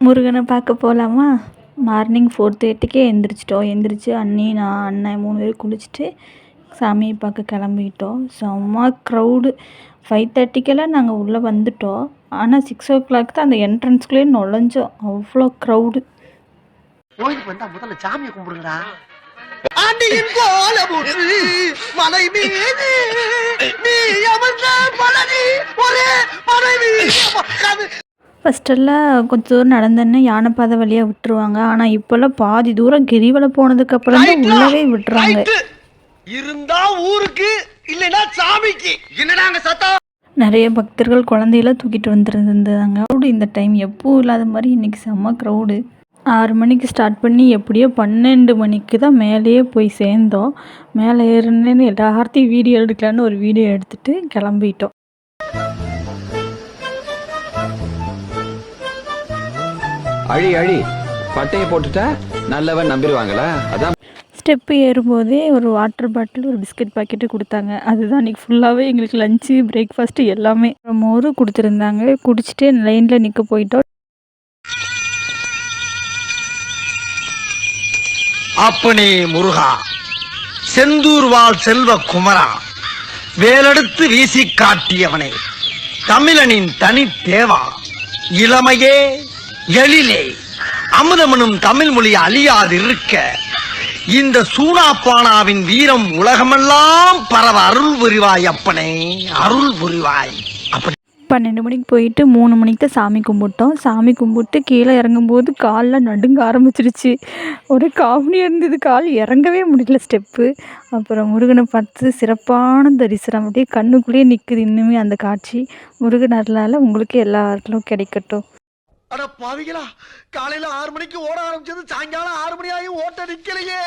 முருகனை பார்க்க போகலாமா? மார்னிங் 4:30க்கே எந்திரிச்சிட்டோம். எந்திரிச்சு நான் அண்ணன் 3 பேரும் குளிச்சுட்டு சாமியை பார்க்க கிளம்பிட்டோம். செம்ம க்ரௌடு. 5:30க்கெல்லாம் நாங்கள் உள்ளே வந்துட்டோம். ஆனால் 6:00 தான் அந்த என்ட்ரன்ஸ்குள்ளேயே நுழைஞ்சோம். அவ்வளோ க்ரௌடு. கோயிலுக்கு வந்தா முதல்ல சாமியை கும்பிடுங்கடா. ஆண்டியின் கோலமுற்று மலை மீது நீ அமர்ந்த பழனி ஒரே மனைவி. ஃபஸ்ட்டெல்லாம் கொஞ்சம் தூரம் நடந்தோன்னே யானைப்பாதை வழியாக விட்டுருவாங்க. ஆனால் இப்போல்லாம் பாதி தூரம் கிரிவலம் போனதுக்கப்புறம் தான் உள்ளவே விட்டுறாங்க. இருந்தா ஊருக்கு இல்லைன்னா சாமிக்கு. என்னடாங்க சத்தம்? நிறைய பக்தர்கள் குழந்தையெல்லாம் தூக்கிட்டு வந்துருந்தாங்க. க்ரௌடு இந்த டைம் எப்பவும் இல்லாத மாதிரி இன்றைக்கி செம்ம க்ரௌடு. 6 மணிக்கு ஸ்டார்ட் பண்ணி எப்படியோ 12 மணிக்கு தான் மேலேயே போய் சேர்ந்தோம். மேலே ஏறினேன்னு எல்லாத்தையும் வீடியோ எடுக்கலான்னு ஒரு வீடியோ எடுத்துகிட்டு கிளம்பிட்டோம். அழி அழி பட்டையை போட்டுட்டா நல்லவன் நம்பிடுவாங்களா? அதான் ஸ்டெப்பு ஏறும்போதே ஒரு வாட்டர் பாட்டில் ஒரு பிஸ்கட் பாக்கெட்டு கொடுத்தாங்க. அதுதான் இன்றைக்கி ஃபுல்லாகவே எங்களுக்கு லஞ்சு பிரேக்ஃபாஸ்ட்டு எல்லாமே. மோர் கொடுத்துருந்தாங்க. குடிச்சிட்டு லைனில் நிற்க போயிட்டோம். அப்பனே முருகா, செந்தூர் வாழ் செல்வ குமரா, வேலெடுத்து வீசி காட்டியவனே, தமிழனின் தனி தேவா, இளமையே எழிலே அமுதமனும் தமிழ் மொழி அழியாதிருக்க இந்த சூனாப்பானாவின் வீரம் உலகமெல்லாம் பரவ அருள் புரிவாய் அப்பனே, அருள் புரிவாய். அப்படி 12 மணிக்கு போயிட்டு 3 மணிக்கு தான் சாமி கும்பிட்டோம். சாமி கும்பிட்டு கீழே இறங்கும்போது காலில் நடுங்க ஆரம்பிச்சிருச்சு. ஒரு காமெடியாக இருந்தது. கால் இறங்கவே முடியல ஸ்டெப்பு. அப்புறம் முருகனை பார்த்து சிறப்பான தரிசனம். அப்படியே கண்ணுக்குள்ளேயே நிற்குது இன்னுமே அந்த காட்சி. முருகன் அருளால் உங்களுக்கு எல்லா அருளும் கிடைக்கட்டும். அட பாவிகளா, காலையில 6 மணிக்கு ஓட ஆரம்பிச்சது சாயங்காலம் 6 மணி ஆகி ஓட்ட நிக்கலையே.